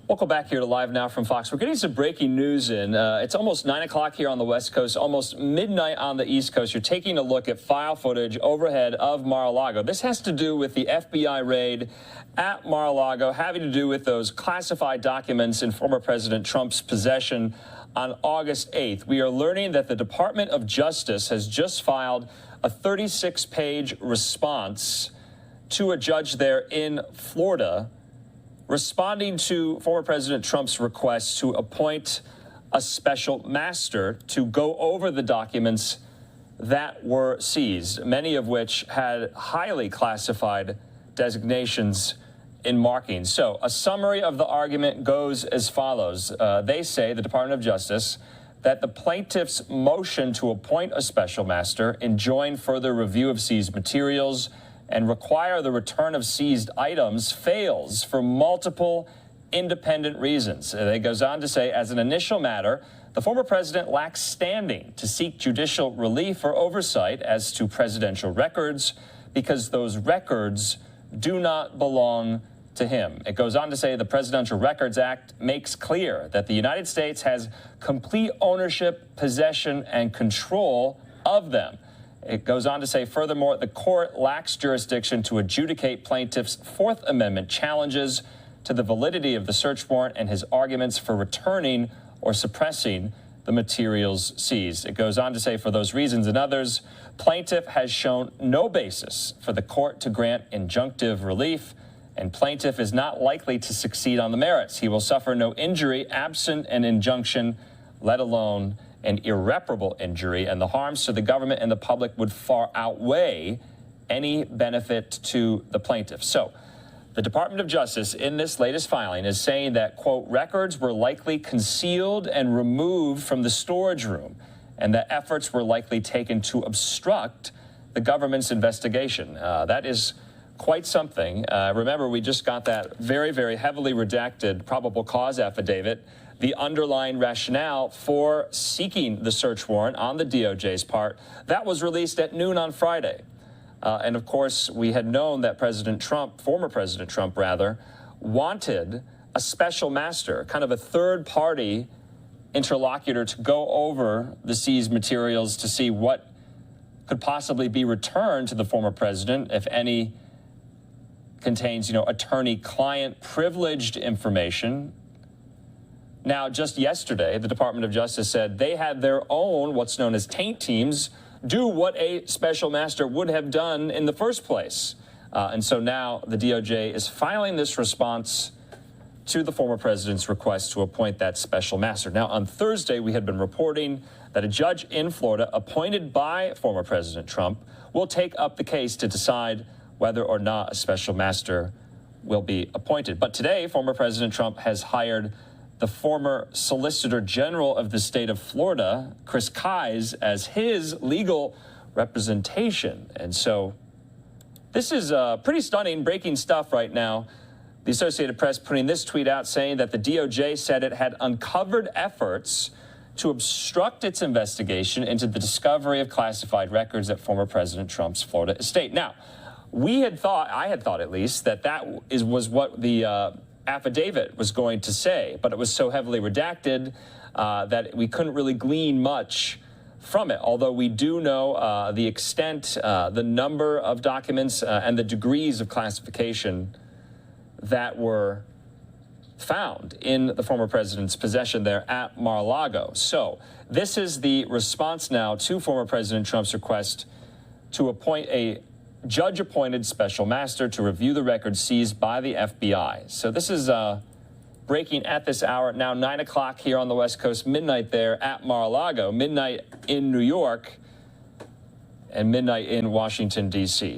Welcome back here to Live Now from Fox. We're getting some breaking news in. It's almost 9 o'clock here on the West Coast, almost midnight on the East Coast. You're taking a look at file footage overhead of Mar-a-Lago. This has to do with the FBI raid at Mar-a-Lago, having to do with those classified documents in former President Trump's possession on August 8th. We are learning that the Department of Justice has just filed a 36-page response to a judge there in Florida, responding to former President Trump's request to appoint a special master to go over the documents that were seized, many of which had highly classified designations in markings. So a summary of the argument goes as follows. They say, the Department of Justice, that the plaintiff's motion to appoint a special master, enjoin further review of seized materials, and require the return of seized items fails for multiple independent reasons. It goes on to say, as an initial matter, the former president lacks standing to seek judicial relief or oversight as to presidential records because those records do not belong to him. It goes on to say the Presidential Records Act makes clear that the United States has complete ownership, possession, and control of them. It goes on to say, furthermore, the court lacks jurisdiction to adjudicate plaintiff's Fourth Amendment challenges to the validity of the search warrant and his arguments for returning or suppressing the materials seized. It goes on to say, for those reasons and others, plaintiff has shown no basis for the court to grant injunctive relief, and plaintiff is not likely to succeed on the merits. He will suffer no injury absent an injunction, let alone an irreparable injury, and the harms to the government and the public would far outweigh any benefit to the plaintiff. So the Department of Justice in this latest filing is saying that, quote, records were likely concealed and removed from the storage room and that efforts were likely taken to obstruct the government's investigation. That is quite something. Remember, we just got that very, very heavily redacted probable cause affidavit, the underlying rationale for seeking the search warrant on the DOJ's part. That was released at noon on Friday. And of course, we had known that President Trump, former President Trump rather, wanted a special master, kind of a third-party interlocutor to go over the seized materials to see what could possibly be returned to the former president, if any contains, attorney-client privileged information. Now, just yesterday, the Department of Justice said they had their own, what's known as taint teams, do what a special master would have done in the first place. And so now the DOJ is filing this response to the former president's request to appoint that special master. Now, on Thursday, we had been reporting that a judge in Florida appointed by former President Trump will take up the case to decide whether or not a special master will be appointed. But today, former President Trump has hired the former Solicitor General of the state of Florida, Chris Kise, as his legal representation. And so this is pretty stunning, breaking stuff right now. The Associated Press putting this tweet out saying that the DOJ said it had uncovered efforts to obstruct its investigation into the discovery of classified records at former President Trump's Florida estate. Now, I had thought at least, that was what the affidavit was going to say, but it was so heavily redacted that we couldn't really glean much from it, although we do know the extent, the number of documents and the degrees of classification that were found in the former president's possession there at Mar-a-Lago. So this is the response now to former President Trump's request to appoint a judge-appointed special master to review the records seized by the FBI. So this is breaking at this hour, now 9 o'clock here on the West Coast, midnight there at Mar-a-Lago, midnight in New York, and midnight in Washington, D.C.